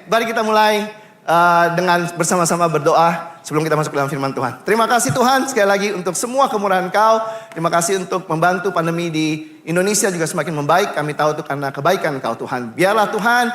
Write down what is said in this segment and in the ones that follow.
mari kita mulai dengan bersama-sama berdoa sebelum kita masuk ke dalam firman Tuhan. Terima kasih Tuhan sekali lagi untuk semua kemurahan Engkau. Terima kasih untuk membantu pandemi di Indonesia juga semakin membaik. Kami tahu itu karena kebaikan Engkau Tuhan. Biarlah Tuhan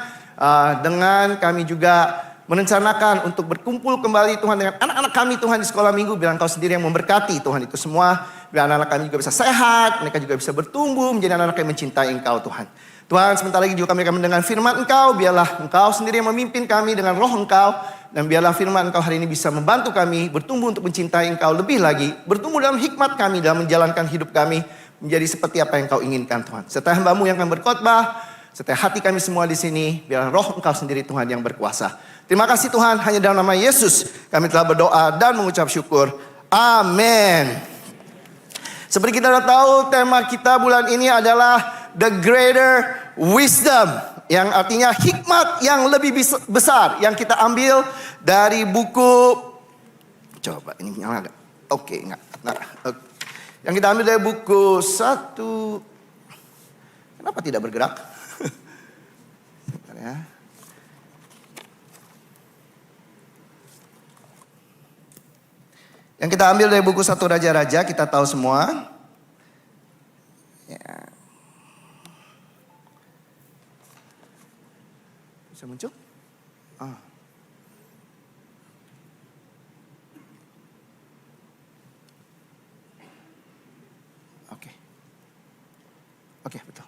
dengan kami juga merencanakan untuk berkumpul kembali Tuhan dengan anak-anak kami Tuhan di sekolah minggu. Biar Engkau sendiri yang memberkati Tuhan itu semua. Biar anak-anak kami juga bisa sehat, mereka juga bisa bertumbuh menjadi anak-anak yang mencintai Engkau Tuhan. Tuhan, sebentar lagi juga kami akan mendengar firman Engkau. Biarlah Engkau sendiri yang memimpin kami dengan roh Engkau. Dan biarlah firman Engkau hari ini bisa membantu kami bertumbuh untuk mencintai Engkau lebih lagi. Bertumbuh dalam hikmat kami dalam menjalankan hidup kami menjadi seperti apa yang Engkau inginkan Tuhan. Serta hamba-Mu yang akan berkhotbah, serta hati kami semua di sini. Biarlah roh Engkau sendiri Tuhan yang berkuasa. Terima kasih Tuhan, hanya dalam nama Yesus kami telah berdoa dan mengucap syukur. Amin. Seperti kita sudah tahu, tema kita bulan ini adalah The Greater Wisdom, yang artinya hikmat yang lebih besar, yang kita ambil dari buku, coba ini nyala gak? Oke, enggak. Yang kita ambil dari buku 1, kenapa tidak bergerak? Sebentar ya. Yang kita ambil dari buku 1 Raja-Raja, kita tahu semua. Ya. Bisa muncul? Oke, betul.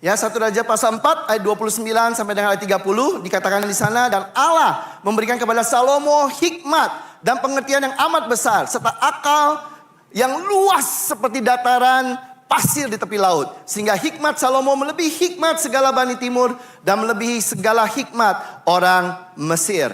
Ya, 1 Raja pasal 4 ayat 29 sampai dengan ayat 30 dikatakan di sana, dan Allah memberikan kepada Salomo hikmat dan pengertian yang amat besar serta akal yang luas seperti dataran pasir di tepi laut, sehingga hikmat Salomo melebihi hikmat segala Bani Timur dan melebihi segala hikmat orang Mesir.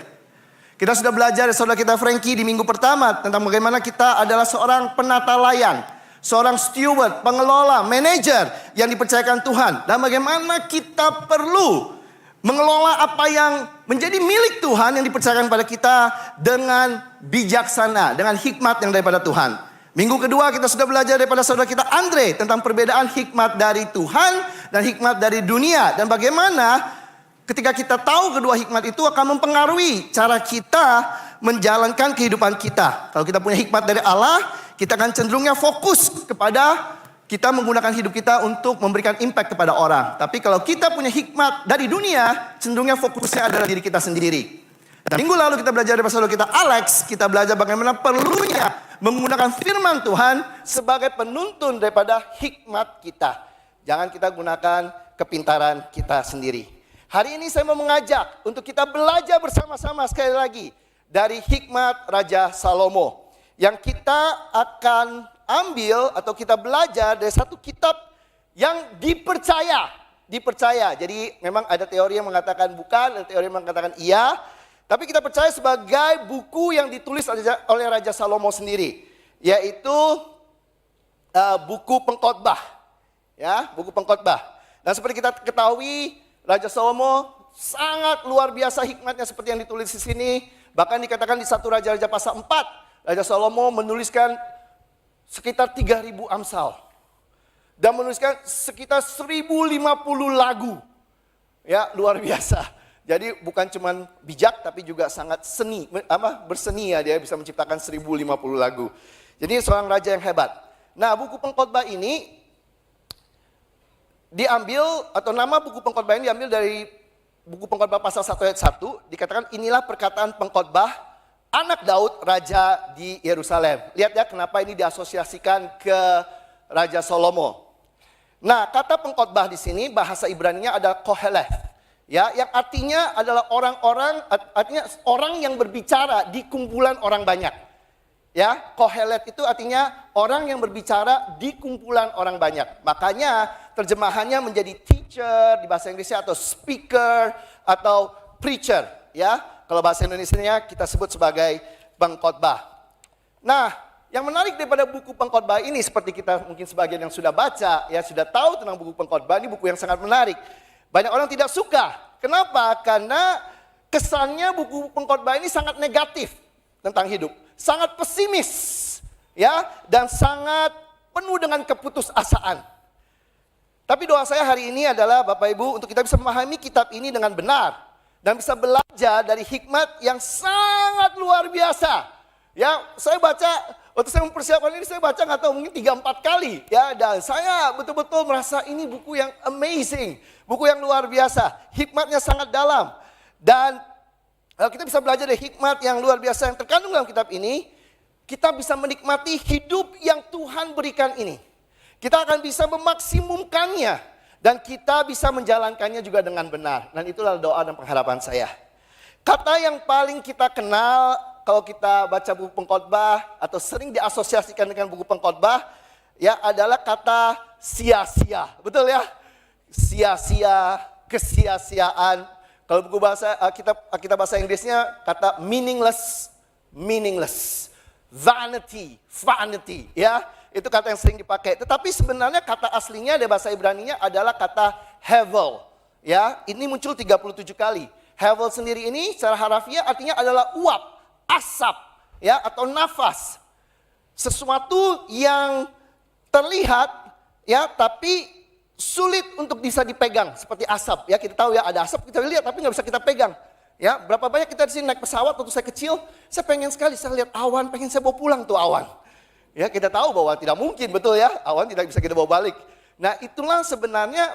Kita sudah belajar dari saudara kita Frankie di minggu pertama tentang bagaimana kita adalah seorang penata layan, seorang steward, pengelola, manajer yang dipercayakan Tuhan, dan bagaimana kita perlu mengelola apa yang menjadi milik Tuhan yang dipercayakan pada kita dengan bijaksana, dengan hikmat yang daripada Tuhan. Minggu kedua kita sudah belajar daripada saudara kita Andre tentang perbedaan hikmat dari Tuhan dan hikmat dari dunia. Dan bagaimana ketika kita tahu kedua hikmat itu akan mempengaruhi cara kita menjalankan kehidupan kita. Kalau kita punya hikmat dari Allah, kita akan cenderungnya fokus kepada kita menggunakan hidup kita untuk memberikan impact kepada orang. Tapi kalau kita punya hikmat dari dunia, cenderungnya fokusnya adalah diri kita sendiri. Dan minggu lalu kita belajar dari saudara kita Alex, kita belajar bagaimana perlunya menggunakan firman Tuhan sebagai penuntun daripada hikmat kita. Jangan kita gunakan kepintaran kita sendiri. Hari ini saya mau mengajak untuk kita belajar bersama-sama sekali lagi dari hikmat Raja Salomo. Yang kita akan ambil atau kita belajar dari satu kitab yang dipercaya. Jadi memang ada teori yang mengatakan bukan, ada teori yang mengatakan iya. Tapi kita percaya sebagai buku yang ditulis oleh Raja Salomo sendiri. Yaitu buku Pengkhotbah. Ya, buku Pengkhotbah. Dan seperti kita ketahui, Raja Salomo sangat luar biasa hikmatnya seperti yang ditulis di sini. Bahkan dikatakan di 1 Raja-Raja pasal 4, Raja Salomo menuliskan sekitar 3.000 Amsal. Dan menuliskan sekitar 1.050 lagu. Ya, luar biasa. Jadi bukan cuma bijak tapi juga sangat berseni ya, dia bisa menciptakan 1.050 lagu. Jadi seorang raja yang hebat. Nah, buku Pengkhotbah ini diambil, atau nama buku Pengkhotbah ini diambil dari buku Pengkhotbah pasal 1 ayat 1. Dikatakan inilah perkataan pengkhotbah anak Daud, raja di Yerusalem. Lihat ya kenapa ini diasosiasikan ke Raja Salomo. Nah, kata pengkhotbah di sini bahasa Ibrani-nya adalah koheleth. Ya, yang artinya adalah artinya orang yang berbicara di kumpulan orang banyak. Ya, kohelet itu artinya orang yang berbicara di kumpulan orang banyak. Makanya terjemahannya menjadi teacher di bahasa Inggrisnya, atau speaker, atau preacher. Ya, kalau bahasa Indonesianya kita sebut sebagai pengkhotbah. Nah, yang menarik daripada buku Pengkhotbah ini, seperti kita mungkin sebagian yang sudah baca, ya sudah tahu tentang buku Pengkhotbah, ini buku yang sangat menarik. Banyak orang tidak suka. Kenapa? Karena kesannya buku Pengkhotbah ini sangat negatif tentang hidup. Sangat pesimis. Ya, dan sangat penuh dengan keputusasaan. Tapi doa saya hari ini adalah Bapak Ibu, untuk kita bisa memahami kitab ini dengan benar. dan bisa belajar dari hikmat yang sangat luar biasa. Ya, saya baca, waktu saya mempersiapkan ini saya baca nggak tahu mungkin 3-4 kali. Ya, dan saya betul-betul merasa ini buku yang amazing. Buku yang luar biasa. Hikmatnya sangat dalam. Dan kita bisa belajar dari hikmat yang luar biasa yang terkandung dalam kitab ini. Kita bisa menikmati hidup yang Tuhan berikan ini. Kita akan bisa memaksimumkannya. Dan kita bisa menjalankannya juga dengan benar. Dan itulah doa dan pengharapan saya. Kata yang paling kita kenal kalau kita baca buku pengkhotbah atau sering diasosiasikan dengan buku pengkhotbah, ya adalah kata sia-sia. Betul ya? Sia-sia, kesia-siaan. Kalau buku bahasa kita bahasa Inggrisnya kata meaningless, vanity, ya. Itu kata yang sering dipakai. Tetapi sebenarnya kata aslinya dari bahasa Ibraninya adalah kata hevel. Ya, ini muncul 37 kali. Hevel sendiri ini secara harafiah artinya adalah uap, asap, ya, atau nafas. Sesuatu yang terlihat, ya, tapi sulit untuk bisa dipegang seperti asap. Ya, kita tahu ya ada asap kita lihat tapi nggak bisa kita pegang. Ya, berapa banyak kita di sini naik pesawat waktu saya kecil, saya pengen sekali saya lihat awan, pengen saya bawa pulang tuh awan. Ya, kita tahu bahwa tidak mungkin, betul ya, awan tidak bisa kita bawa balik. Nah, itulah sebenarnya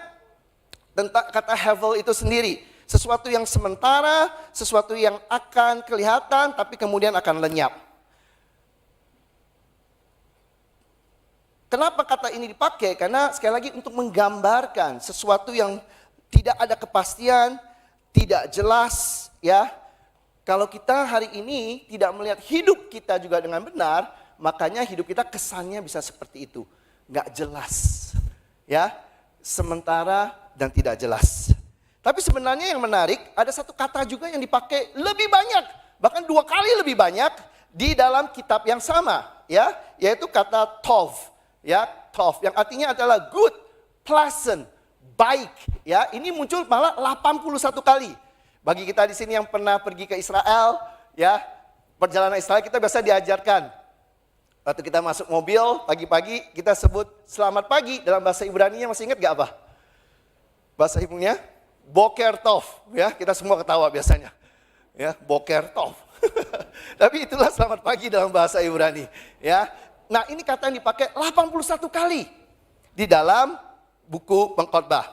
tentang kata hevel itu sendiri. Sesuatu yang sementara, sesuatu yang akan kelihatan tapi kemudian akan lenyap. Kenapa kata ini dipakai? Karena sekali lagi untuk menggambarkan sesuatu yang tidak ada kepastian, tidak jelas, ya. Kalau kita hari ini tidak melihat hidup kita juga dengan benar, makanya hidup kita kesannya bisa seperti itu. Nggak jelas, ya. Sementara dan tidak jelas. Tapi sebenarnya yang menarik, ada satu kata juga yang dipakai lebih banyak, bahkan 2 kali lebih banyak di dalam kitab yang sama, ya, yaitu kata tov, ya, tov, yang artinya adalah good, pleasant, baik, ya. Ini muncul malah 81 kali. Bagi kita di sini yang pernah pergi ke Israel, ya, perjalanan Israel kita biasa diajarkan. Waktu kita masuk mobil pagi-pagi kita sebut selamat pagi dalam bahasa Ibrani-nya, masih ingat gak apa? Bahasa ibunya Boker Tov, ya, kita semua ketawa biasanya. Ya, Boker Tov. Tapi itulah selamat pagi dalam bahasa Ibrani, ya. Nah, ini kata yang dipakai 81 kali di dalam buku pengkhotbah.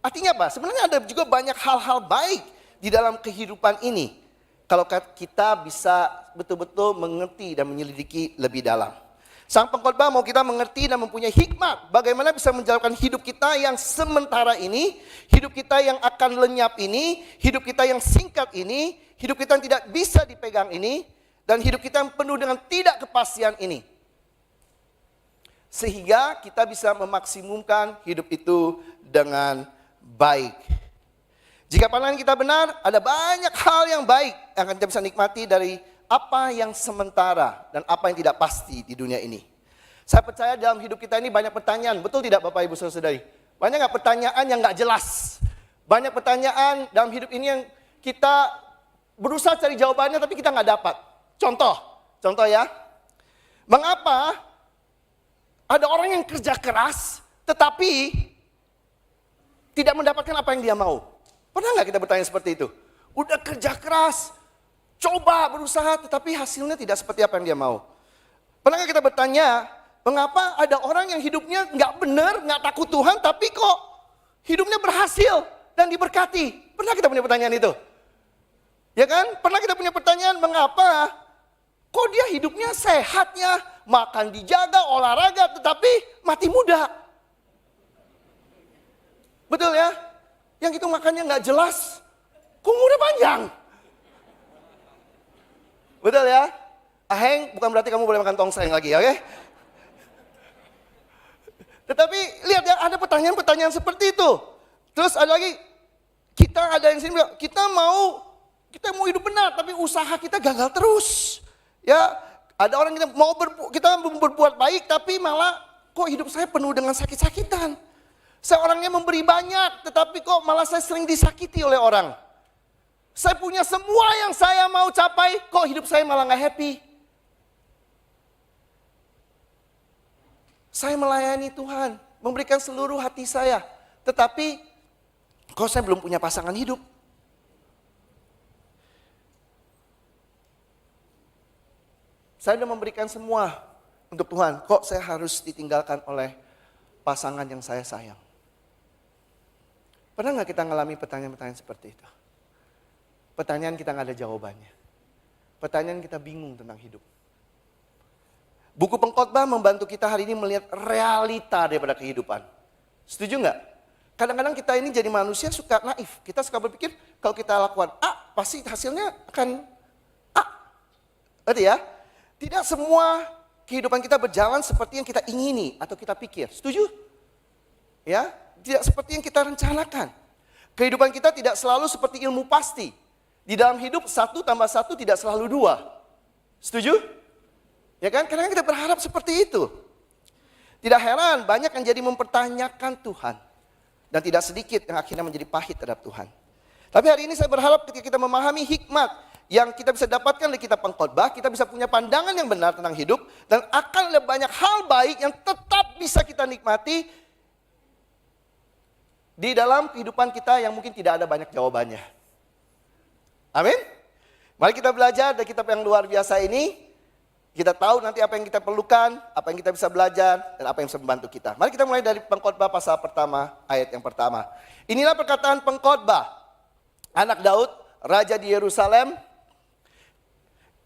Artinya apa? Sebenarnya ada juga banyak hal-hal baik di dalam kehidupan ini. Kalau kita bisa betul-betul mengerti dan menyelidiki lebih dalam. Sang pengkhotbah mau kita mengerti dan mempunyai hikmat bagaimana bisa menjalankan hidup kita yang sementara ini, hidup kita yang akan lenyap ini, hidup kita yang singkat ini, hidup kita yang tidak bisa dipegang ini, dan hidup kita yang penuh dengan tidak kepastian ini. Sehingga kita bisa memaksimumkan hidup itu dengan baik. Jika pandangan kita benar, ada banyak hal yang baik yang akan kita bisa nikmati dari apa yang sementara dan apa yang tidak pasti di dunia ini. Saya percaya dalam hidup kita ini banyak pertanyaan, betul tidak Bapak Ibu Saudara-saudari? Banyak nggak pertanyaan yang nggak jelas? Banyak pertanyaan dalam hidup ini yang kita berusaha cari jawabannya tapi kita nggak dapat. Contoh ya. Mengapa ada orang yang kerja keras tetapi tidak mendapatkan apa yang dia mau? Pernah nggak kita bertanya seperti itu? Udah kerja keras, coba berusaha tetapi hasilnya tidak seperti apa yang dia mau. Pernah nggak kita bertanya, mengapa ada orang yang hidupnya nggak benar, nggak takut Tuhan, tapi kok hidupnya berhasil dan diberkati? Pernah kita punya pertanyaan itu? Ya kan? Pernah kita punya pertanyaan, mengapa kok dia hidupnya sehatnya, makan dijaga, olahraga, tetapi mati muda? Betul ya? Yang itu makannya nggak jelas, kok umurnya panjang? Betul ya? Aheng, bukan berarti kamu boleh makan tongseng lagi, oke? Tetapi lihat ya, ada pertanyaan-pertanyaan seperti itu. Terus ada lagi, kita ada yang sini bilang, kita mau hidup benar, tapi usaha kita gagal terus. Ya, ada orang kita mau berbuat baik, tapi malah kok hidup saya penuh dengan sakit-sakitan. Saya orangnya memberi banyak, tetapi kok malah saya sering disakiti oleh orang. Saya punya semua yang saya mau capai, kok hidup saya malah gak happy. Saya melayani Tuhan, memberikan seluruh hati saya. Tetapi, kok saya belum punya pasangan hidup? Saya sudah memberikan semua untuk Tuhan. Kok saya harus ditinggalkan oleh pasangan yang saya sayang? Pernah nggak kita ngalami pertanyaan-pertanyaan seperti itu? Pertanyaan kita nggak ada jawabannya. Pertanyaan kita bingung tentang hidup. Buku Pengkhotbah membantu kita hari ini melihat realita daripada kehidupan. Setuju nggak? Kadang-kadang kita ini jadi manusia suka naif. Kita suka berpikir kalau kita lakukan A, pasti hasilnya akan A. Berarti ya? Tidak semua kehidupan kita berjalan seperti yang kita ingini atau kita pikir. Setuju? Ya, tidak seperti yang kita rencanakan. Kehidupan kita tidak selalu seperti ilmu pasti. Di dalam hidup 1 tambah 1 tidak selalu 2. Setuju? Ya kan? Karena kita berharap seperti itu. Tidak heran banyak yang jadi mempertanyakan Tuhan. Dan tidak sedikit yang akhirnya menjadi pahit terhadap Tuhan. Tapi hari ini saya berharap ketika kita memahami hikmat yang kita bisa dapatkan dari kitab Pengkhotbah, kita bisa punya pandangan yang benar tentang hidup. Dan akan ada banyak hal baik yang tetap bisa kita nikmati di dalam kehidupan kita yang mungkin tidak ada banyak jawabannya. Amin. Mari kita belajar dari kitab yang luar biasa ini. Kita tahu nanti apa yang kita perlukan, apa yang kita bisa belajar, dan apa yang bisa membantu kita. Mari kita mulai dari Pengkhotbah pasal pertama, ayat yang pertama. Inilah perkataan Pengkhotbah, anak Daud, raja di Yerusalem.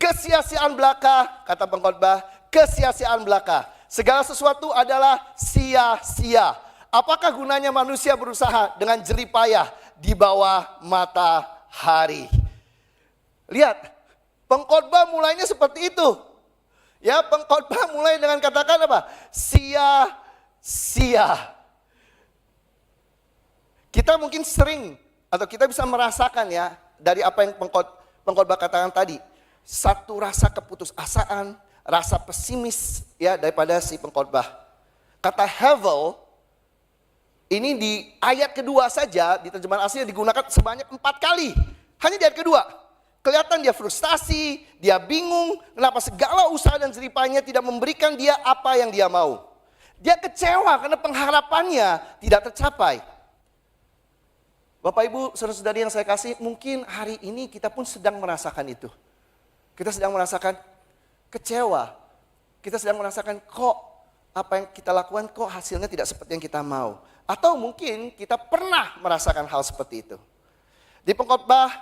Kesia-siaan belaka, kata Pengkhotbah, kesia-siaan belaka. Segala sesuatu adalah sia-sia. Apakah gunanya manusia berusaha dengan jerih payah di bawah matahari? Lihat, Pengkhotbah mulainya seperti itu. Ya, Pengkhotbah mulai dengan katakan apa? Sia-sia. Kita mungkin sering atau kita bisa merasakan ya dari apa yang Pengkhotbah katakan tadi. Satu rasa keputusasaan, rasa pesimis ya daripada si Pengkhotbah. Kata Hevel ini di ayat kedua saja di terjemahan aslinya digunakan sebanyak 4 kali. Hanya di ayat kedua. Kelihatan dia frustasi, dia bingung, kenapa segala usaha dan jeripayanya tidak memberikan dia apa yang dia mau. Dia kecewa karena pengharapannya tidak tercapai. Bapak Ibu, saudara-saudari yang saya kasih, mungkin hari ini kita pun sedang merasakan itu. Kita sedang merasakan kecewa. Kita sedang merasakan kok apa yang kita lakukan kok hasilnya tidak seperti yang kita mau. Atau mungkin kita pernah merasakan hal seperti itu. Di Pengkhotbah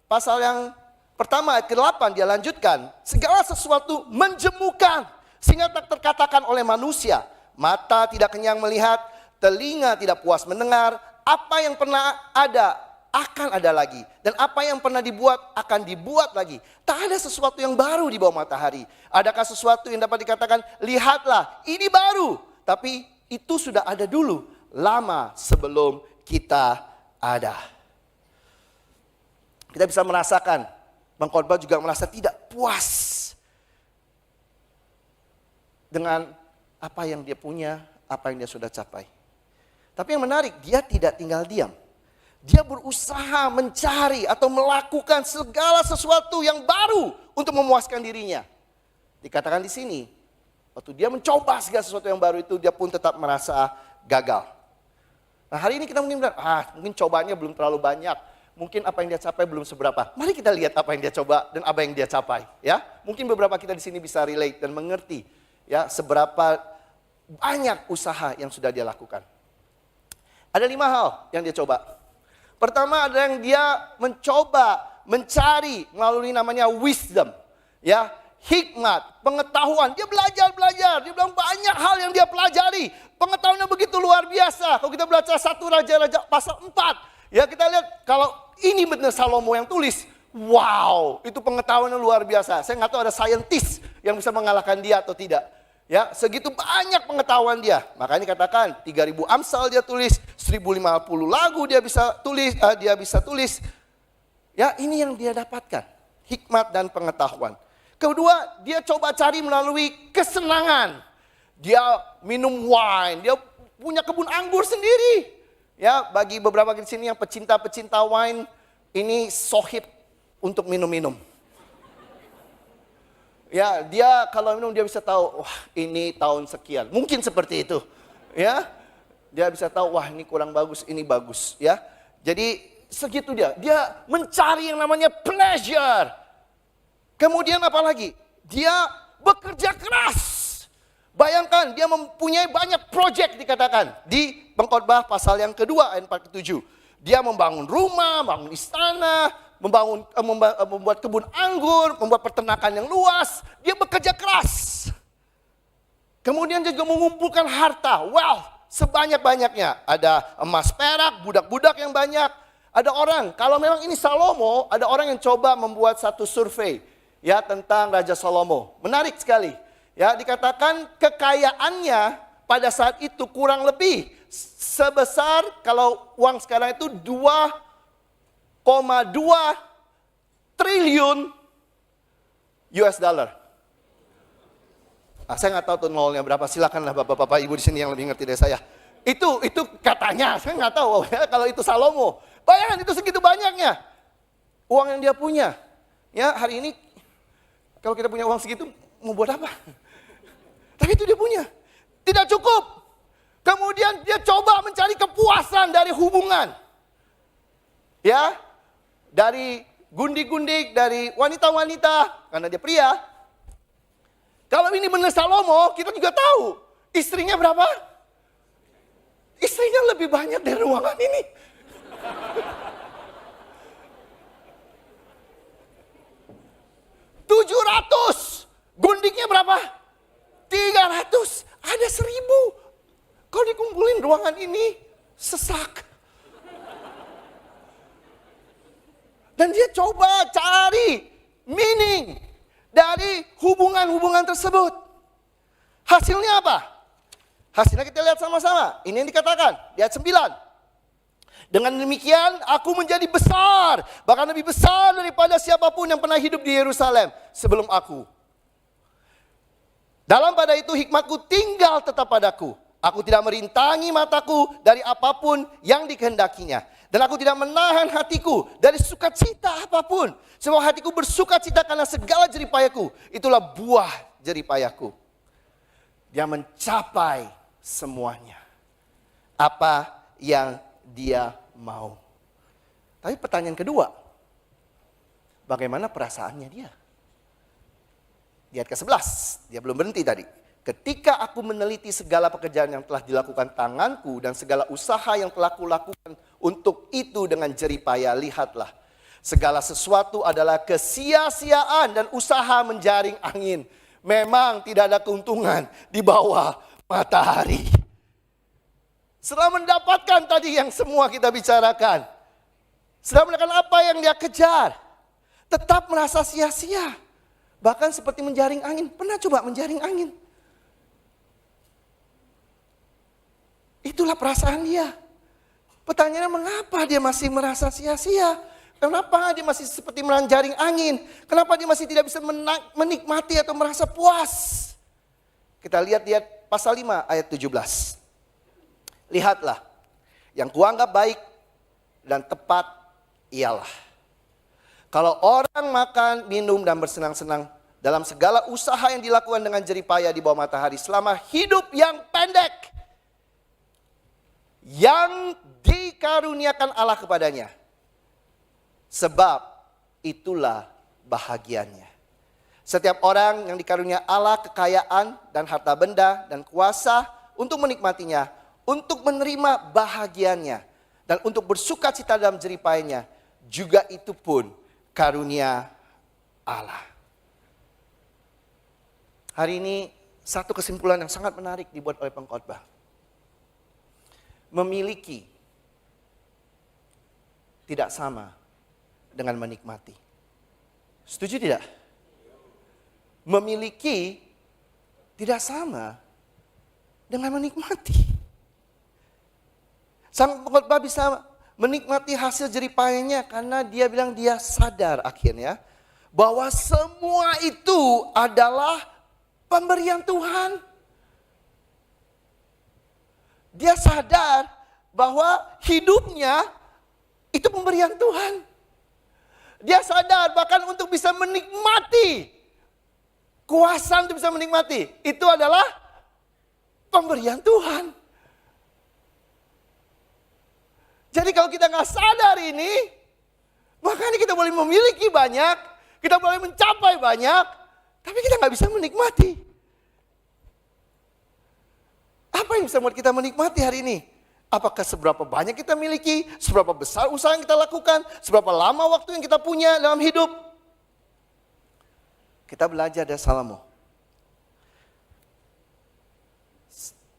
pasal yang pertama ayat ke-8 dia lanjutkan, segala sesuatu menjemukan sehingga tak terkatakan oleh manusia. Mata tidak kenyang melihat, telinga tidak puas mendengar, apa yang pernah ada akan ada lagi. Dan apa yang pernah dibuat akan dibuat lagi. Tak ada sesuatu yang baru di bawah matahari. Adakah sesuatu yang dapat dikatakan, lihatlah ini baru. Tapi itu sudah ada dulu, lama sebelum kita ada. Kita bisa merasakan Pengkhotbah juga merasa tidak puas dengan apa yang dia punya, apa yang dia sudah capai. Tapi yang menarik, dia tidak tinggal diam. Dia berusaha mencari atau melakukan segala sesuatu yang baru untuk memuaskan dirinya. Dikatakan di sini, waktu dia mencoba segala sesuatu yang baru itu, dia pun tetap merasa gagal. Nah hari ini kita mungkin bilang, mungkin cobanya belum terlalu banyak. Mungkin apa yang dia capai belum seberapa. Mari kita lihat apa yang dia coba dan apa yang dia capai. Ya, mungkin beberapa kita di sini bisa relate dan mengerti ya seberapa banyak usaha yang sudah dia lakukan. Ada 5 hal yang dia coba. Pertama ada yang dia mencoba mencari melalui namanya wisdom, ya hikmat, pengetahuan. Dia belajar. Dia bilang banyak hal yang dia pelajari. Pengetahuannya begitu luar biasa. Kalau kita baca 1 Raja-Raja pasal 4, ya kita lihat kalau ini benar Salomo yang tulis, wow, itu pengetahuannya luar biasa. Saya nggak tahu ada saintis yang bisa mengalahkan dia atau tidak. Ya, segitu banyak pengetahuan dia. Makanya katakan 3000 Amsal dia tulis, 1050 lagu dia bisa tulis. Ya, ini yang dia dapatkan, hikmat dan pengetahuan. Kedua, dia coba cari melalui kesenangan. Dia minum wine, dia punya kebun anggur sendiri. Ya, bagi beberapa di sini yang pecinta-pecinta wine, ini sohib untuk minum-minum. Ya, dia kalau minum dia bisa tahu, wah ini tahun sekian. Mungkin seperti itu. Ya, dia bisa tahu, wah ini kurang bagus, ini bagus. Ya, jadi segitu dia. Dia mencari yang namanya pleasure. Kemudian apa lagi? Dia bekerja keras. Bayangkan dia mempunyai banyak proyek dikatakan di Pengkhotbah pasal yang kedua ayat 47. Dia membangun rumah, membangun istana, membuat kebun anggur, membuat peternakan yang luas. Dia bekerja keras. Kemudian dia juga mengumpulkan harta, wealth, sebanyak-banyaknya. Ada emas perak, budak-budak yang banyak. Ada orang, kalau memang ini Salomo, ada orang yang coba membuat satu survei ya tentang Raja Salomo. Menarik sekali. Ya, dikatakan kekayaannya pada saat itu kurang lebih sebesar kalau uang sekarang itu 2,2 triliun US dollar. Saya nggak tahu tuh nolnya berapa. Silakanlah bapak-bapak ibu di sini yang lebih ngerti dari saya. Itu katanya, saya nggak tahu ya, kalau itu Salomo. Bayangkan itu segitu banyaknya uang yang dia punya. Ya, hari ini kalau kita punya uang segitu mau buat apa? Tapi itu dia punya. Tidak cukup. Kemudian dia coba mencari kepuasan dari hubungan. Ya, dari gundik-gundik, dari wanita-wanita, karena dia pria. Kalau ini benar Salomo, kita juga tahu. Istrinya berapa? Istrinya lebih banyak dari ruangan ini. 700. Gundiknya berapa? 300. Ada 1000. Kalau dikumpulin ruangan ini, sesak. Dan dia coba cari meaning dari hubungan-hubungan tersebut. Hasilnya apa? Hasilnya kita lihat sama-sama. Ini yang dikatakan di ayat 9. Dengan demikian aku menjadi besar, bahkan lebih besar daripada siapapun yang pernah hidup di Yerusalem sebelum aku. Dalam pada itu hikmatku tinggal tetap padaku. Aku tidak merintangi mataku dari apapun yang dikehendakinya. Dan aku tidak menahan hatiku dari sukacita apapun. Sebab hatiku bersukacita karena segala jeripayaku. Itulah buah jeripayaku. Dia mencapai semuanya. Apa yang dia mau. Tapi pertanyaan kedua. Bagaimana perasaannya dia? Di ayat ke-11. Dia belum berhenti tadi. Ketika aku meneliti segala pekerjaan yang telah dilakukan tanganku dan segala usaha yang telah kulakukan untuk itu dengan jeripaya, lihatlah. Segala sesuatu adalah kesia-siaan dan usaha menjaring angin. Memang tidak ada keuntungan di bawah matahari. Setelah mendapatkan tadi yang semua kita bicarakan. Setelah mendapatkan apa yang dia kejar. Tetap merasa sia-sia. Bahkan seperti menjaring angin. Pernah coba menjaring angin? Itulah perasaan dia. Pertanyaannya mengapa dia masih merasa sia-sia? Kenapa dia masih seperti menjaring angin? Kenapa dia masih tidak bisa menikmati atau merasa puas? Kita lihat pasal 5 ayat 17. Lihatlah, yang kuanggap baik dan tepat ialah. Kalau orang makan, minum dan bersenang-senang dalam segala usaha yang dilakukan dengan jeripaya di bawah matahari selama hidup yang pendek. Yang dikaruniakan Allah kepadanya. Sebab itulah bahagianya. Setiap orang yang dikarunia Allah kekayaan dan harta benda dan kuasa untuk menikmatinya, untuk menerima bahagiannya, dan untuk bersukacita dalam jeripayanya, juga itu pun karunia Allah. Hari ini satu kesimpulan yang sangat menarik dibuat oleh pengkhotbah. Memiliki tidak sama dengan menikmati. Setuju tidak? Memiliki tidak sama dengan menikmati. Sang pengkhotbah bisa menikmati hasil jeripayanya karena dia bilang dia sadar akhirnya bahwa semua itu adalah pemberian Tuhan. Dia sadar bahwa hidupnya itu pemberian Tuhan. Dia sadar bahkan untuk bisa menikmati, kuasa untuk bisa menikmati, itu adalah pemberian Tuhan. Jadi kalau kita nggak sadar ini, makanya kita boleh memiliki banyak, kita boleh mencapai banyak, Tapi kita nggak bisa menikmati. Apa yang bisa membuat kita menikmati hari ini? Apakah seberapa banyak kita miliki, seberapa besar usaha yang kita lakukan, seberapa lama waktu yang kita punya dalam hidup? Kita belajar dari Salomo.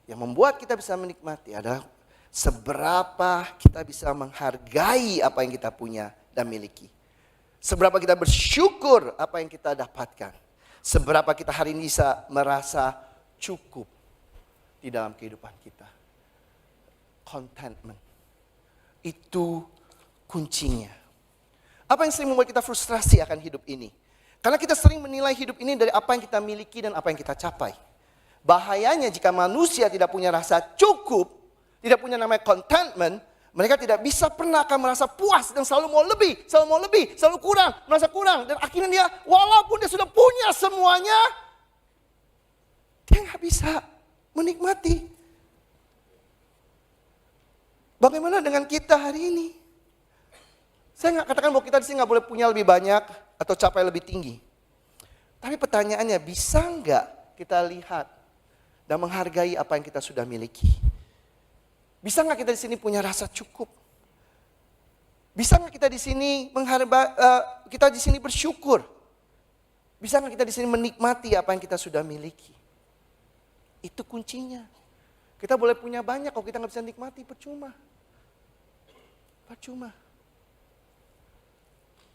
Yang membuat kita bisa menikmati adalah seberapa kita bisa menghargai apa yang kita punya dan miliki. Seberapa kita bersyukur apa yang kita dapatkan. Seberapa kita hari ini bisa merasa cukup di dalam kehidupan kita. Contentment. Itu kuncinya. Apa yang sering membuat kita frustrasi akan hidup ini? Karena kita sering menilai hidup ini dari apa yang kita miliki dan apa yang kita capai. Bahayanya jika manusia tidak punya rasa cukup, tidak punya namanya contentment, mereka tidak bisa pernah akan merasa puas dan selalu mau lebih, selalu kurang, merasa kurang. Dan akhirnya dia, walaupun dia sudah punya semuanya, dia nggak bisa menikmati. Bagaimana dengan kita hari ini? Saya nggak katakan bahwa kita di sini nggak boleh punya lebih banyak atau capai lebih tinggi. Tapi pertanyaannya, bisa nggak kita lihat dan menghargai apa yang kita sudah miliki? Bisa nggak kita di sini punya rasa cukup? Bisa nggak kita di sini kita di sini bersyukur? Bisa nggak kita di sini menikmati apa yang kita sudah miliki? Itu kuncinya. Kita boleh punya banyak, kalau kita nggak bisa nikmati, percuma. Percuma.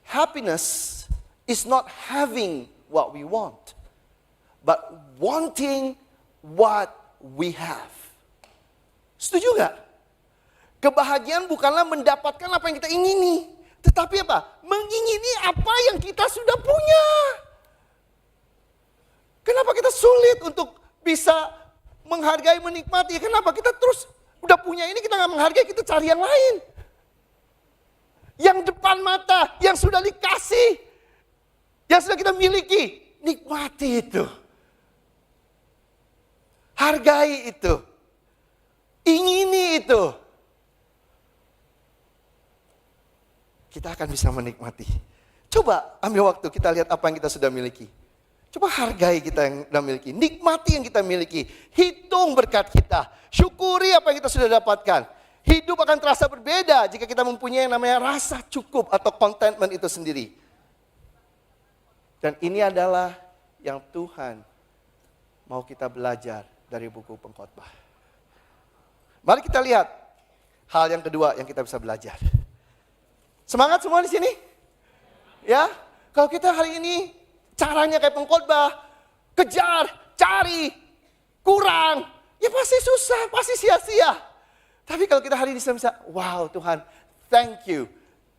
Happiness is not having what we want, but wanting what we have. Setuju gak? Kebahagiaan bukanlah mendapatkan apa yang kita ingini. Tetapi apa? Mengingini apa yang kita sudah punya. Kenapa kita sulit untuk bisa menghargai, menikmati? Kenapa kita terus udah punya ini kita gak menghargai, kita cari yang lain. Yang depan mata, yang sudah dikasih. Yang sudah kita miliki. Nikmati itu. Hargai itu. Ingini itu. Kita akan bisa menikmati. Coba ambil waktu kita lihat apa yang kita sudah miliki. Coba hargai kita yang sudah miliki. Nikmati yang kita miliki. Hitung berkat kita. Syukuri apa yang kita sudah dapatkan. Hidup akan terasa berbeda jika kita mempunyai yang namanya rasa cukup atau contentment itu sendiri. Dan ini adalah yang Tuhan mau kita belajar dari buku Pengkhotbah. Mari kita lihat hal yang kedua yang kita bisa belajar. Semangat semua di sini? Ya, kalau kita hari ini caranya kayak pengkhotbah, kejar, cari, kurang, ya pasti susah, pasti sia-sia. Tapi kalau kita hari ini bisa, wow Tuhan, thank you,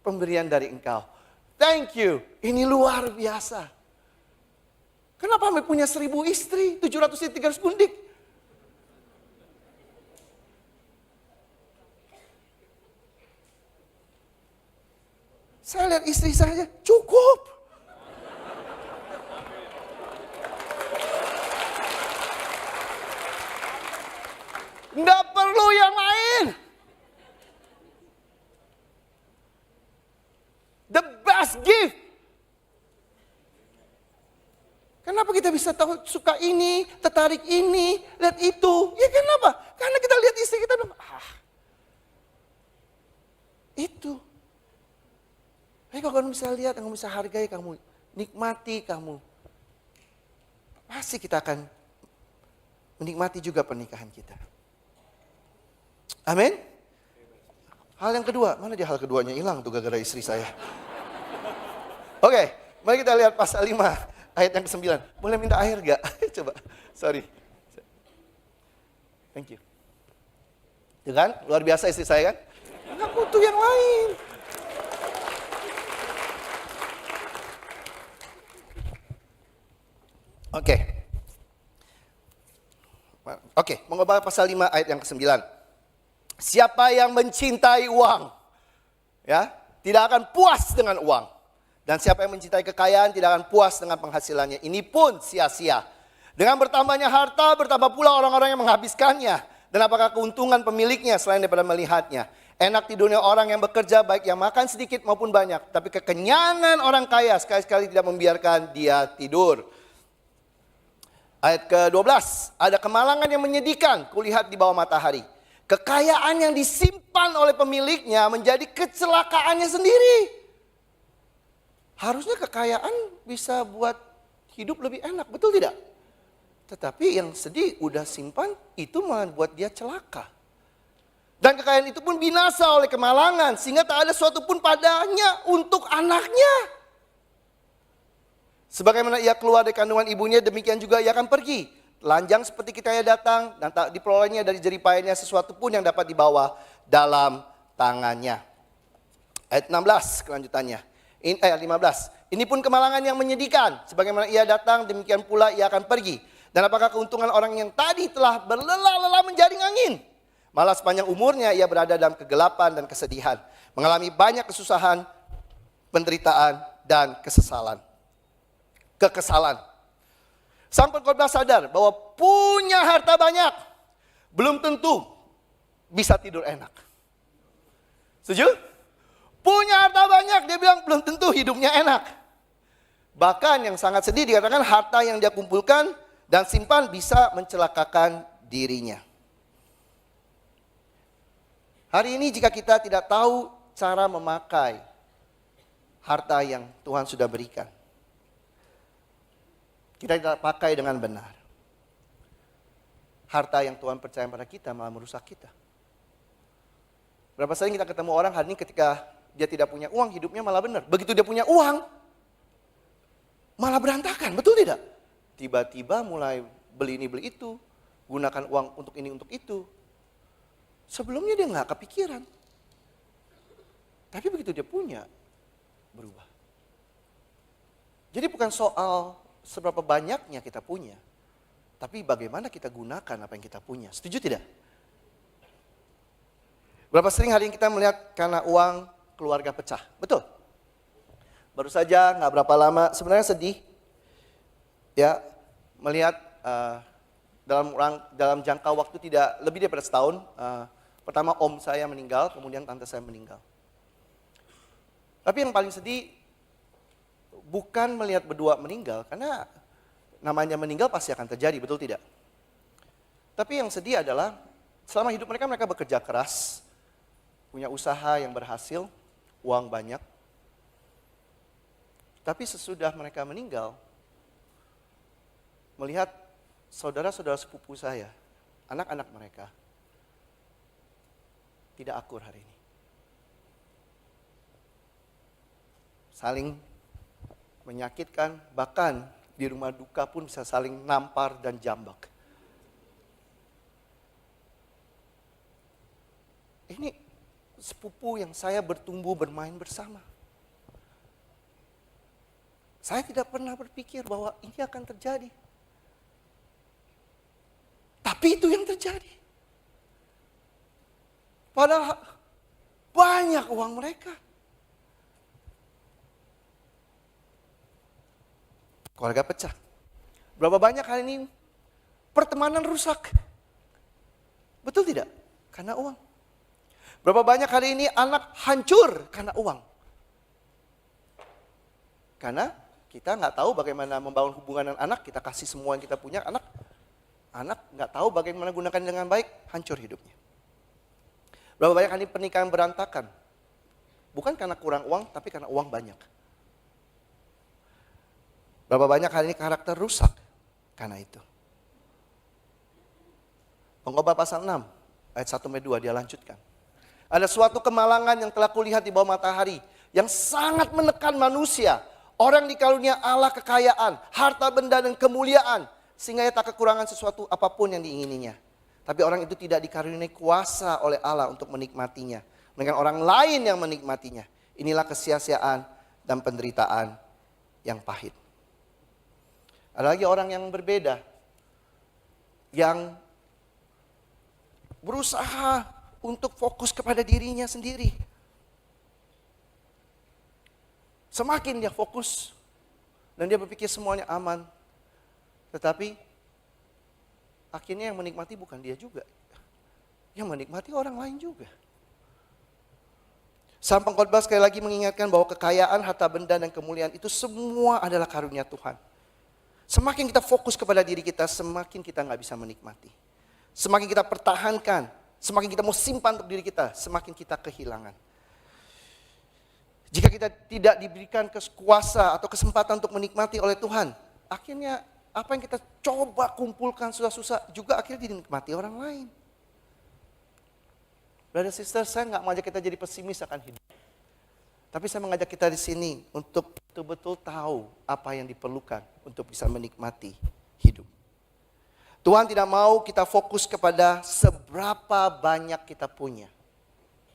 pemberian dari Engkau. Thank you, ini luar biasa. Kenapa kami punya 1000 istri, 700 istri, 300 gundik? Saya lihat istri saya, cukup. Nggak perlu yang lain. The best gift. Kenapa kita bisa tahu suka ini, tertarik ini, lihat itu? Ya kenapa? Karena kita lihat istri kita, itu. Tapi kalau kamu bisa lihat, kamu bisa hargai, kamu nikmati, kamu pasti kita akan menikmati juga pernikahan kita. Amin. Hal yang kedua, mana dia hal keduanya hilang tuh gara-gara istri saya. Oke, mari kita lihat pasal 5 ayat yang ke-9. Boleh minta air gak? Coba, sorry. Thank you. Itu kan, luar biasa istri saya kan? Enggak butuh yang lain. Oke, mengubah pasal 5 ayat yang ke-9. Siapa yang mencintai uang, ya, tidak akan puas dengan uang. Dan siapa yang mencintai kekayaan tidak akan puas dengan penghasilannya. Ini pun sia-sia. Dengan bertambahnya harta, bertambah pula orang-orang yang menghabiskannya. Dan apakah keuntungan pemiliknya selain daripada melihatnya? Enak tidurnya orang yang bekerja, baik yang makan sedikit maupun banyak. Tapi kekenyangan orang kaya sekali-sekali tidak membiarkan dia tidur. Ayat ke-12, ada kemalangan yang menyedihkan kulihat di bawah matahari. Kekayaan yang disimpan oleh pemiliknya menjadi kecelakaannya sendiri. Harusnya kekayaan bisa buat hidup lebih enak, betul tidak? Tetapi yang sedih udah simpan, itu malah buat dia celaka. Dan kekayaan itu pun binasa oleh kemalangan, sehingga tak ada suatu pun padanya untuk anaknya. Sebagaimana ia keluar dari kandungan ibunya, demikian juga ia akan pergi. Telanjang seperti kita ia datang, dan tak diperolehnya dari jeripayanya sesuatu pun yang dapat dibawa dalam tangannya. Ayat 16 kelanjutannya. Ayat 15. Ini pun kemalangan yang menyedihkan. Sebagaimana ia datang, demikian pula ia akan pergi. Dan apakah keuntungan orang yang tadi telah berlelah-lelah menjaring angin? Malah sepanjang umurnya ia berada dalam kegelapan dan kesedihan. Mengalami banyak kesusahan, penderitaan, dan kekesalan. Sang pengkhotbah sadar bahwa punya harta banyak belum tentu bisa tidur enak. Setuju? Punya harta banyak, dia bilang belum tentu hidupnya enak. Bahkan yang sangat sedih dikatakan harta yang dia kumpulkan dan simpan bisa mencelakakan dirinya. Hari ini jika kita tidak tahu cara memakai harta yang Tuhan sudah berikan, kita tidak pakai dengan benar, harta yang Tuhan percaya pada kita malah merusak kita. Berapa sering kita ketemu orang hari ini ketika dia tidak punya uang, hidupnya malah benar. Begitu dia punya uang, malah berantakan, betul tidak? Tiba-tiba mulai beli ini beli itu, gunakan uang untuk ini untuk itu. Sebelumnya dia nggak kepikiran. Tapi begitu dia punya, berubah. Jadi bukan soal seberapa banyaknya kita punya, tapi bagaimana kita gunakan apa yang kita punya. Setuju tidak? Berapa sering hari ini kita melihat karena uang keluarga pecah, betul? Baru saja nggak berapa lama, sebenarnya sedih ya melihat dalam jangka waktu tidak lebih daripada setahun. Pertama om saya meninggal, kemudian tante saya meninggal. Tapi yang paling sedih bukan melihat berdua meninggal, karena namanya meninggal pasti akan terjadi, betul tidak? Tapi yang sedih adalah selama hidup mereka bekerja keras, punya usaha yang berhasil, uang banyak. Tapi sesudah mereka meninggal, melihat saudara-saudara sepupu saya, anak-anak mereka, tidak akur hari ini. Saling menyakitkan, bahkan di rumah duka pun bisa saling nampar dan jambak. Ini sepupu yang saya bertumbuh bermain bersama. Saya tidak pernah berpikir bahwa ini akan terjadi. Tapi itu yang terjadi. Padahal banyak uang mereka. Keluarga pecah. Berapa banyak hari ini pertemanan rusak. Betul tidak? Karena uang. Berapa banyak hari ini anak hancur karena uang. Karena kita nggak tahu bagaimana membangun hubungan dengan anak, kita kasih semua yang kita punya, anak nggak tahu bagaimana gunakan dengan baik, hancur hidupnya. Berapa banyak hari ini pernikahan berantakan. Bukan karena kurang uang, tapi karena uang banyak. Berapa banyak hari ini karakter rusak karena itu. Pengkhotbah pasal 6 ayat 1-2 dia lanjutkan. Ada suatu kemalangan yang telah kulihat di bawah matahari yang sangat menekan manusia. Orang dikarunia Allah kekayaan, harta benda dan kemuliaan sehingga ia tak kekurangan sesuatu apapun yang diingininya. Tapi orang itu tidak dikaruniai kuasa oleh Allah untuk menikmatinya, melainkan orang lain yang menikmatinya. Inilah kesia-siaan dan penderitaan yang pahit. Ada lagi orang yang berbeda, yang berusaha untuk fokus kepada dirinya sendiri. Semakin dia fokus dan dia berpikir semuanya aman, tetapi akhirnya yang menikmati bukan dia juga, yang menikmati orang lain juga. Sang pengkhotbah sekali lagi mengingatkan bahwa kekayaan, harta benda dan kemuliaan itu semua adalah karunia Tuhan. Semakin kita fokus kepada diri kita, semakin kita nggak bisa menikmati. Semakin kita pertahankan, semakin kita mau simpan untuk diri kita, semakin kita kehilangan. Jika kita tidak diberikan kuasa atau kesempatan untuk menikmati oleh Tuhan, akhirnya apa yang kita coba kumpulkan susah-susah juga akhirnya dinikmati orang lain. Brother sister, saya nggak mengajak kita jadi pesimis akan hidup. Tapi saya mengajak kita di sini untuk betul-betul tahu apa yang diperlukan untuk bisa menikmati hidup. Tuhan tidak mau kita fokus kepada seberapa banyak kita punya.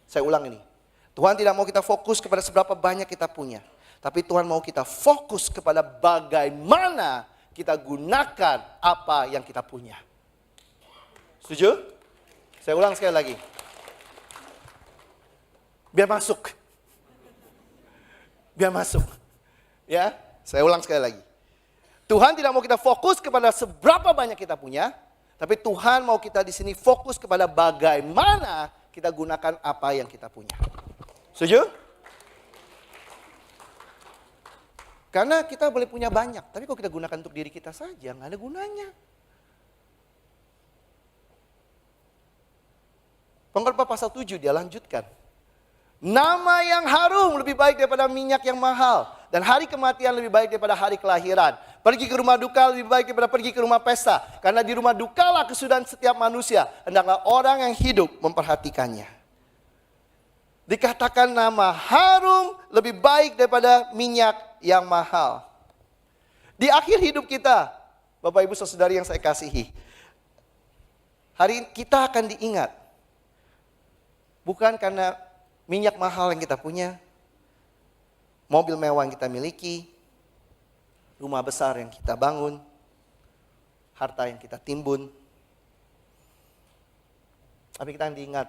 Saya ulang ini. Tuhan tidak mau kita fokus kepada seberapa banyak kita punya. Tapi Tuhan mau kita fokus kepada bagaimana kita gunakan apa yang kita punya. Setuju? Saya ulang sekali lagi. Biar masuk. Biar masuk. Ya, saya ulang sekali lagi. Tuhan tidak mau kita fokus kepada seberapa banyak kita punya. Tapi Tuhan mau kita di sini fokus kepada bagaimana kita gunakan apa yang kita punya. Setuju? Karena kita boleh punya banyak, tapi kalau kita gunakan untuk diri kita saja, nggak ada gunanya. Pengkhotbah pasal 7 dia lanjutkan. Nama yang harum lebih baik daripada minyak yang mahal. Dan hari kematian lebih baik daripada hari kelahiran. Pergi ke rumah duka lebih baik daripada pergi ke rumah pesta. Karena di rumah dukalah kesudahan setiap manusia. Hendaklah orang yang hidup memperhatikannya. Dikatakan nama harum lebih baik daripada minyak yang mahal. Di akhir hidup kita, Bapak Ibu Saudari yang saya kasihi, hari ini kita akan diingat. Bukan karena minyak mahal yang kita punya, mobil mewah yang kita miliki, rumah besar yang kita bangun, harta yang kita timbun. Tapi kita akan diingat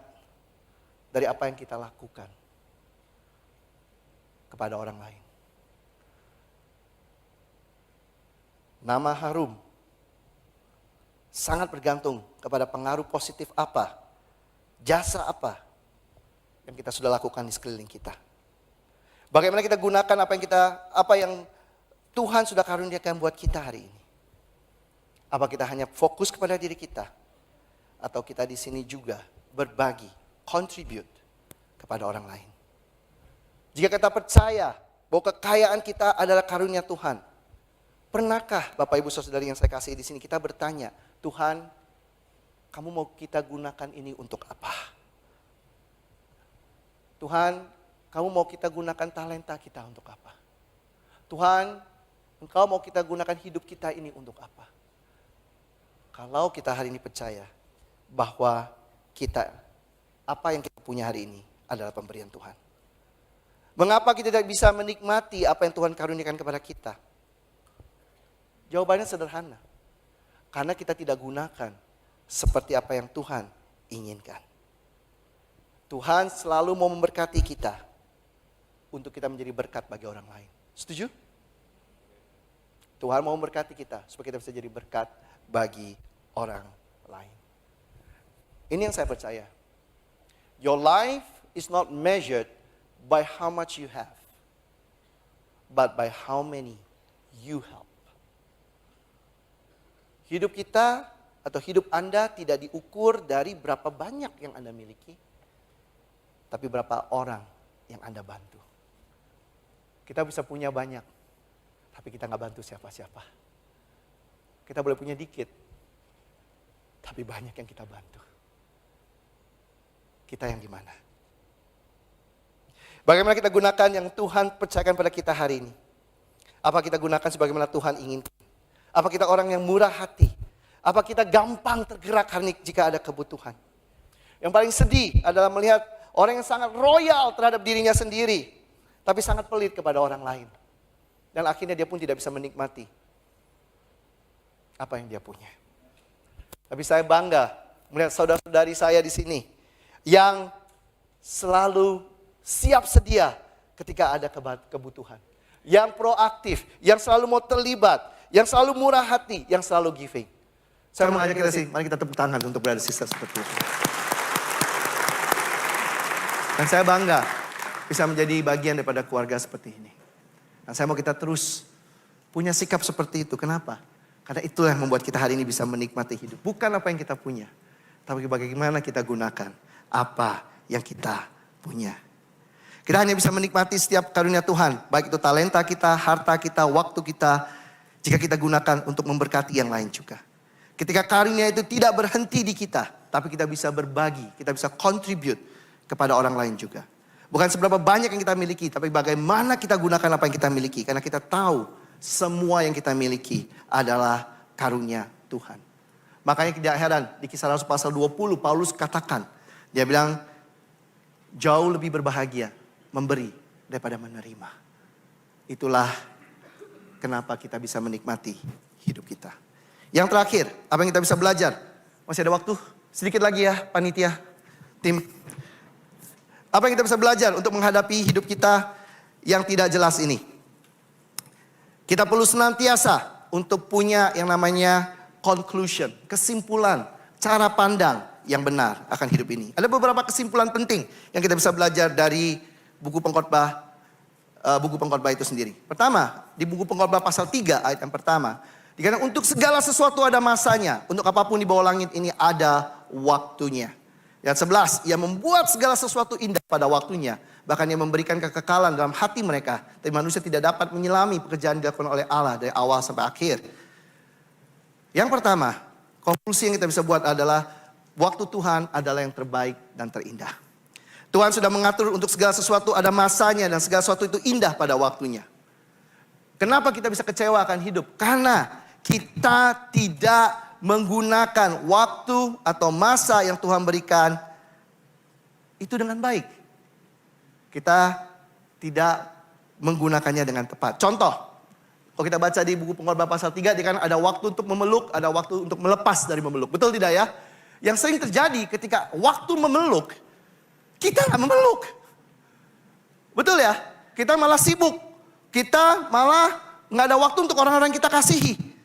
dari apa yang kita lakukan kepada orang lain. Nama harum sangat bergantung kepada pengaruh positif apa, jasa apa yang kita sudah lakukan di sekeliling kita. Bagaimana kita gunakan apa yang Tuhan sudah karuniakan buat kita hari ini. Apa kita hanya fokus kepada diri kita, atau kita di sini juga berbagi, contribute kepada orang lain. Jika kita percaya bahwa kekayaan kita adalah karunia Tuhan, pernahkah Bapak Ibu Saudari yang saya kasih di sini kita bertanya, Tuhan, kamu mau kita gunakan ini untuk apa? Tuhan, kamu mau kita gunakan talenta kita untuk apa? Tuhan, Engkau mau kita gunakan hidup kita ini untuk apa? Kalau kita hari ini percaya bahwa apa yang kita punya hari ini adalah pemberian Tuhan. Mengapa kita tidak bisa menikmati apa yang Tuhan karuniakan kepada kita? Jawabannya sederhana. Karena kita tidak gunakan seperti apa yang Tuhan inginkan. Tuhan selalu mau memberkati kita untuk kita menjadi berkat bagi orang lain. Setuju? Tuhan mau memberkati kita supaya kita bisa jadi berkat bagi orang lain. Ini yang saya percaya. Your life is not measured by how much you have, but by how many you help. Hidup kita atau hidup Anda tidak diukur dari berapa banyak yang Anda miliki, tapi berapa orang yang Anda bantu. Kita bisa punya banyak, tapi kita nggak bantu siapa-siapa. Kita boleh punya dikit, tapi banyak yang kita bantu. Kita yang gimana? Bagaimana kita gunakan yang Tuhan percayakan pada kita hari ini? Apa kita gunakan sebagaimana Tuhan inginkan? Apa kita orang yang murah hati? Apa kita gampang tergerak jika ada kebutuhan? Yang paling sedih adalah melihat orang yang sangat royal terhadap dirinya sendiri, tapi sangat pelit kepada orang lain. Dan akhirnya dia pun tidak bisa menikmati apa yang dia punya. Tapi saya bangga melihat saudara-saudari saya di sini yang selalu siap sedia ketika ada kebutuhan. Yang proaktif, yang selalu mau terlibat, yang selalu murah hati, yang selalu giving. Saya mau mengajak kita sih, mari kita tepuk tangan untuk brother sister seperti itu. Dan saya bangga bisa menjadi bagian daripada keluarga seperti ini. Dan saya mau kita terus punya sikap seperti itu. Kenapa? Karena itulah yang membuat kita hari ini bisa menikmati hidup. Bukan apa yang kita punya, tapi bagaimana kita gunakan apa yang kita punya. Kita hanya bisa menikmati setiap karunia Tuhan. Baik itu talenta kita, harta kita, waktu kita. Jika kita gunakan untuk memberkati yang lain juga. Ketika karunia itu tidak berhenti di kita. Tapi kita bisa berbagi, kita bisa contribute kepada orang lain juga. Bukan seberapa banyak yang kita miliki, tapi bagaimana kita gunakan apa yang kita miliki. Karena kita tahu semua yang kita miliki adalah karunia Tuhan. Makanya tidak heran di Kisah Rasul pasal 20 Paulus katakan. Dia bilang jauh lebih berbahagia memberi daripada menerima. Itulah kenapa kita bisa menikmati hidup kita. Yang terakhir, apa yang kita bisa belajar? Masih ada waktu? Sedikit lagi ya panitia, tim. Apa yang kita bisa belajar untuk menghadapi hidup kita yang tidak jelas ini? Kita perlu senantiasa untuk punya yang namanya conclusion, kesimpulan, cara pandang yang benar akan hidup ini. Ada beberapa kesimpulan penting yang kita bisa belajar dari buku pengkhotbah itu sendiri. Pertama, di buku pengkhotbah pasal 3 ayat yang pertama, dikatakan untuk segala sesuatu ada masanya, untuk apapun di bawah langit ini ada waktunya. Ayat 11, ia membuat segala sesuatu indah pada waktunya. Bahkan ia memberikan kekekalan dalam hati mereka. Tapi manusia tidak dapat menyelami pekerjaan dilakukan oleh Allah dari awal sampai akhir. Yang pertama, konklusi yang kita bisa buat adalah waktu Tuhan adalah yang terbaik dan terindah. Tuhan sudah mengatur untuk segala sesuatu ada masanya dan segala sesuatu itu indah pada waktunya. Kenapa kita bisa kecewa akan hidup? Karena kita tidak menggunakan waktu atau masa yang Tuhan berikan itu dengan baik. Kita tidak menggunakannya dengan tepat. Contoh, kalau kita baca di buku pengkhotbah pasal 3, dikatakan ada waktu untuk memeluk, ada waktu untuk melepas dari memeluk. Betul tidak ya? Yang sering terjadi ketika waktu memeluk, kita nggak memeluk. Betul ya? Kita malah sibuk. Kita malah nggak ada waktu untuk orang-orang yang kita kasihi.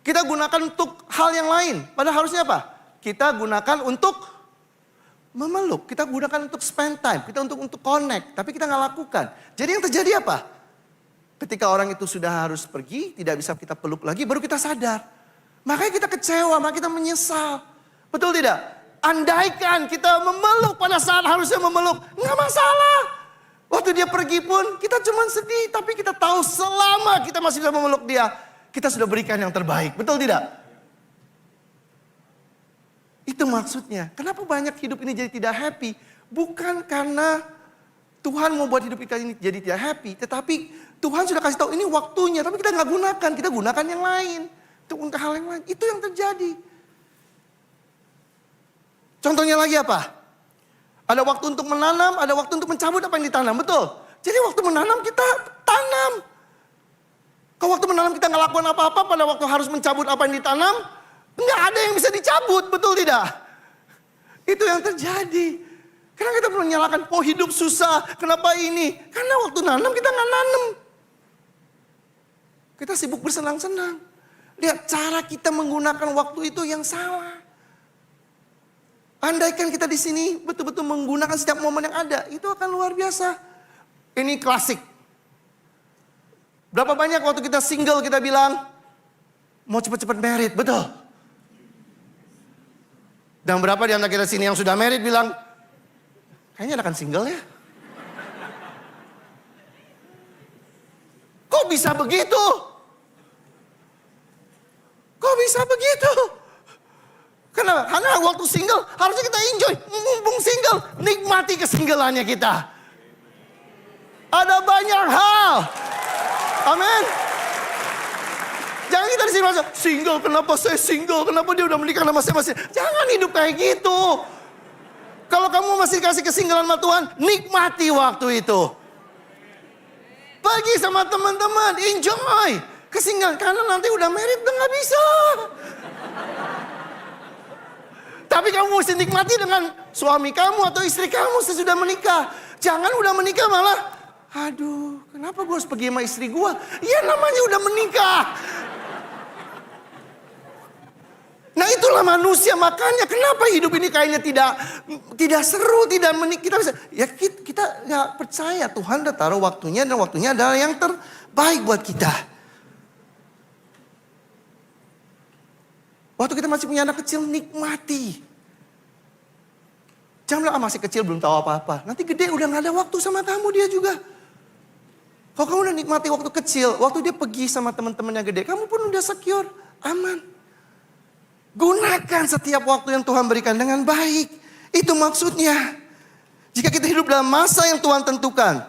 Kita gunakan untuk hal yang lain. Padahal harusnya apa? Kita gunakan untuk memeluk. Kita gunakan untuk spend time. Kita untuk connect. Tapi kita nggak lakukan. Jadi yang terjadi apa? Ketika orang itu sudah harus pergi, tidak bisa kita peluk lagi, baru kita sadar. Makanya kita kecewa, makanya kita menyesal. Betul tidak? Andaikan kita memeluk pada saat harusnya memeluk, nggak masalah. Waktu dia pergi pun kita cuma sedih. Tapi kita tahu selama kita masih bisa memeluk dia, kita sudah berikan yang terbaik. Betul tidak? Itu maksudnya. Kenapa banyak hidup ini jadi tidak happy? Bukan karena Tuhan mau buat hidup kita ini jadi tidak happy. Tetapi Tuhan sudah kasih tahu ini waktunya. Tapi kita nggak gunakan. Kita gunakan yang lain. Untuk hal yang lain. Itu yang terjadi. Contohnya lagi apa? Ada waktu untuk menanam. Ada waktu untuk mencabut apa yang ditanam. Betul? Jadi waktu menanam kita tanam. Kalau waktu menanam kita nggak lakukan apa-apa, pada waktu harus mencabut apa yang ditanam, nggak ada yang bisa dicabut, betul tidak? Itu yang terjadi. Karena kita perlu menyalahkan, oh hidup susah, kenapa ini? Karena waktu nanam kita nggak nanam. Kita sibuk bersenang-senang. Lihat cara kita menggunakan waktu itu yang salah. Andaikan kita di sini betul-betul menggunakan setiap momen yang ada, itu akan luar biasa. Ini klasik. Berapa banyak waktu kita single kita bilang, mau cepat-cepat married, betul? Dan berapa di antara kita sini yang sudah married bilang, kayaknya akan single ya? Kok bisa begitu? Kok bisa begitu? Kenapa? Karena waktu single harusnya kita enjoy. Mumpung single, nikmati kesinggelannya kita. Ada banyak hal. Amin. Jangan kita di sini merasa, single, kenapa saya single? Kenapa dia udah menikah sama saya masih? Jangan hidup kayak gitu. Kalau kamu masih kasih kesinggalan sama Tuhan, nikmati waktu itu. Pergi sama teman-teman, enjoy. Kesinggalan, karena nanti udah married udah gak bisa. Tapi kamu mesti nikmati dengan suami kamu atau istri kamu sesudah menikah. Jangan udah menikah malah, aduh, kenapa gue harus pergi sama istri gue? Ya namanya udah menikah. Nah itulah manusia, makanya kenapa hidup ini kayaknya tidak seru, tidak kita bisa. Ya kita nggak percaya Tuhan udah taruh waktunya dan waktunya adalah yang terbaik buat kita. Waktu kita masih punya anak kecil, nikmati. Jangan bilang, masih kecil belum tahu apa-apa. Nanti gede udah gak ada waktu sama kamu dia juga. Kalau kamu udah nikmati waktu kecil, waktu dia pergi sama teman-temannya gede, kamu pun udah secure, aman. Gunakan setiap waktu yang Tuhan berikan dengan baik. Itu maksudnya. Jika kita hidup dalam masa yang Tuhan tentukan,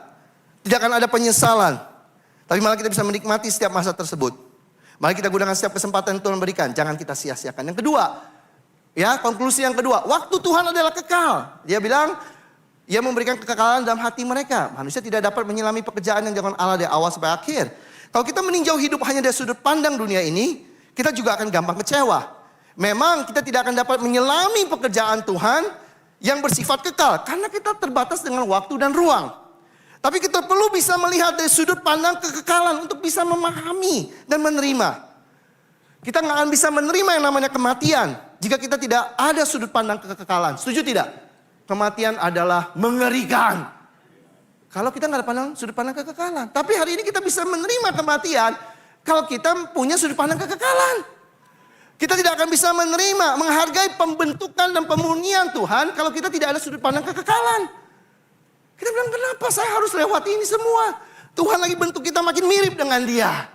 tidak akan ada penyesalan. Tapi malah kita bisa menikmati setiap masa tersebut. Mari kita gunakan setiap kesempatan yang Tuhan berikan. Jangan kita sia-siakan. Yang kedua, ya konklusi yang kedua. Waktu Tuhan adalah kekal. Dia bilang, Ia memberikan kekekalan dalam hati mereka. Manusia tidak dapat menyelami pekerjaan yang dilakukan Allah dari awal sampai akhir. Kalau kita meninjau hidup hanya dari sudut pandang dunia ini, kita juga akan gampang kecewa. Memang kita tidak akan dapat menyelami pekerjaan Tuhan yang bersifat kekal. Karena kita terbatas dengan waktu dan ruang. Tapi kita perlu bisa melihat dari sudut pandang kekekalan untuk bisa memahami dan menerima. Kita nggak akan bisa menerima yang namanya kematian jika kita tidak ada sudut pandang kekekalan. Setuju tidak? Kematian adalah mengerikan. Kalau kita nggak ada sudut pandang kekekalan. Tapi hari ini kita bisa menerima kematian kalau kita punya sudut pandang kekekalan. Kita tidak akan bisa menerima, menghargai pembentukan dan pemurnian Tuhan kalau kita tidak ada sudut pandang kekekalan. Kita bilang, kenapa saya harus lewati ini semua? Tuhan lagi bentuk kita makin mirip dengan Dia.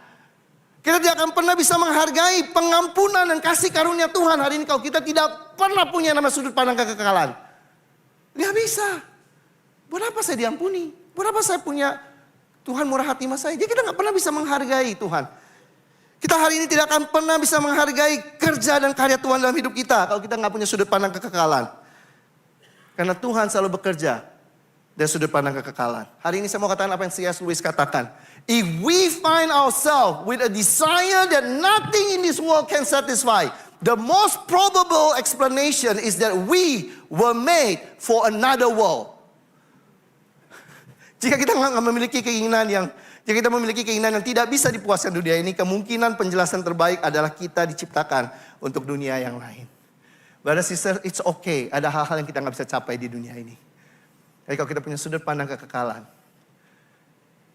Kita tidak akan pernah bisa menghargai pengampunan dan kasih karunia Tuhan hari ini kalau kita tidak pernah punya nama sudut pandang kekekalan. Nggak bisa. Buat apa saya diampuni? Buat apa saya punya Tuhan murah hati sama saya? Jadi kita nggak pernah bisa menghargai Tuhan. Kita hari ini tidak akan pernah bisa menghargai kerja dan karya Tuhan dalam hidup kita kalau kita nggak punya sudut pandang kekekalan. Karena Tuhan selalu bekerja dari sudut pandang kekekalan. Hari ini saya mau katakan apa yang C.S. Lewis katakan. If we find ourselves with a desire that nothing in this world can satisfy, the most probable explanation is that we were made for another world. Jika kita nggak memiliki keinginan yang tidak bisa dipuaskan dunia ini, kemungkinan penjelasan terbaik adalah kita diciptakan untuk dunia yang lain. Brother, sister, it's okay. Ada hal-hal yang kita nggak bisa capai di dunia ini. Tapi kalau kita punya sudut pandang kekekalan,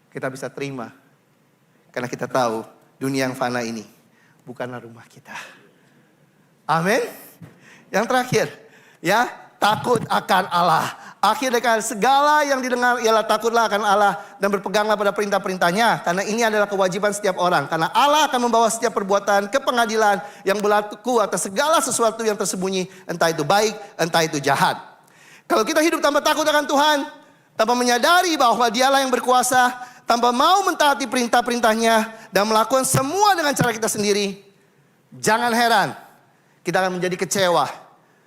kita bisa terima. Karena kita tahu dunia yang fana ini bukanlah rumah kita. Amin. Yang terakhir, ya, takut akan Allah. Akhir dari segala yang didengar ialah takutlah akan Allah dan berpeganglah pada perintah-perintahnya. Karena ini adalah kewajiban setiap orang. Karena Allah akan membawa setiap perbuatan ke pengadilan yang berlaku atas segala sesuatu yang tersembunyi. Entah itu baik, entah itu jahat. Kalau kita hidup tanpa takut akan Tuhan, tanpa menyadari bahwa Dialah yang berkuasa, tanpa mau mentaati perintah-perintahnya dan melakukan semua dengan cara kita sendiri, jangan heran kita akan menjadi kecewa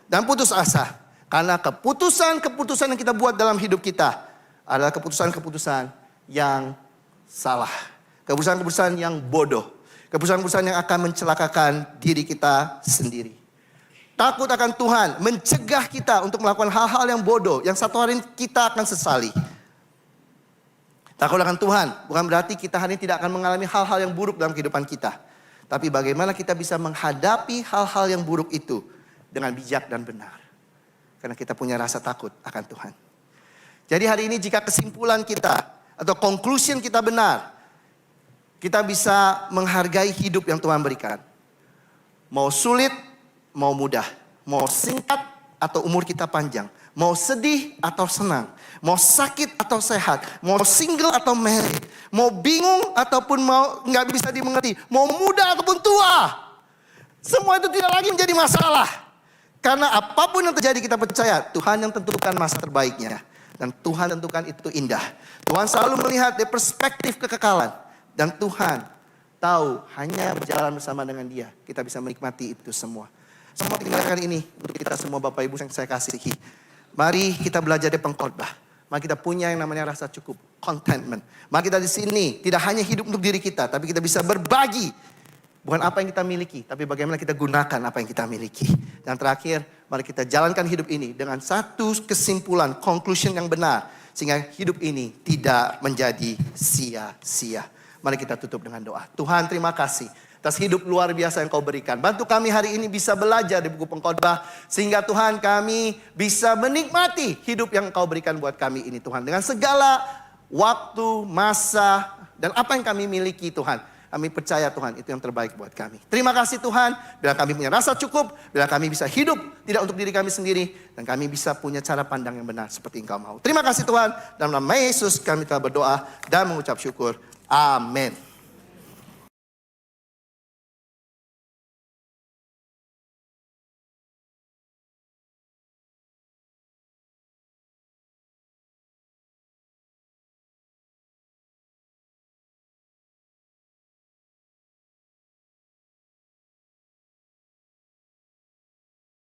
dan putus asa. Karena keputusan-keputusan yang kita buat dalam hidup kita adalah keputusan-keputusan yang salah. Keputusan-keputusan yang bodoh. Keputusan-keputusan yang akan mencelakakan diri kita sendiri. Takut akan Tuhan mencegah kita untuk melakukan hal-hal yang bodoh yang satu hari kita akan sesali. Takut akan Tuhan bukan berarti kita hari ini tidak akan mengalami hal-hal yang buruk dalam kehidupan kita. Tapi bagaimana kita bisa menghadapi hal-hal yang buruk itu dengan bijak dan benar. Karena kita punya rasa takut akan Tuhan. Jadi hari ini jika kesimpulan kita atau conclusion kita benar, kita bisa menghargai hidup yang Tuhan berikan. Mau sulit, mau mudah, mau singkat atau umur kita panjang, mau sedih atau senang, mau sakit atau sehat, mau single atau married, mau bingung ataupun mau nggak bisa dimengerti, mau muda ataupun tua, semua itu tidak lagi menjadi masalah. Karena apapun yang terjadi kita percaya Tuhan yang tentukan masa terbaiknya dan Tuhan tentukan itu indah. Tuhan selalu melihat dari perspektif kekekalan dan Tuhan tahu hanya berjalan bersama dengan Dia kita bisa menikmati itu semua. Semua tinggalkan ini untuk kita semua Bapak Ibu yang saya kasihi. Mari kita belajar dari pengkhotbah. Mari kita punya yang namanya rasa cukup, contentment. Mari kita di sini tidak hanya hidup untuk diri kita, tapi kita bisa berbagi. Bukan apa yang kita miliki, tapi bagaimana kita gunakan apa yang kita miliki. Dan terakhir, mari kita jalankan hidup ini dengan satu kesimpulan, conclusion yang benar. Sehingga hidup ini tidak menjadi sia-sia. Mari kita tutup dengan doa. Tuhan, terima kasih atas hidup luar biasa yang Kau berikan. Bantu kami hari ini bisa belajar di buku pengkhotbah. Sehingga Tuhan kami bisa menikmati hidup yang Kau berikan buat kami ini Tuhan. Dengan segala waktu, masa, dan apa yang kami miliki Tuhan. Kami percaya Tuhan, itu yang terbaik buat kami. Terima kasih Tuhan, bila kami punya rasa cukup, bila kami bisa hidup tidak untuk diri kami sendiri, dan kami bisa punya cara pandang yang benar seperti Engkau mau. Terima kasih Tuhan, dalam nama Yesus kami telah berdoa dan mengucap syukur. Amin.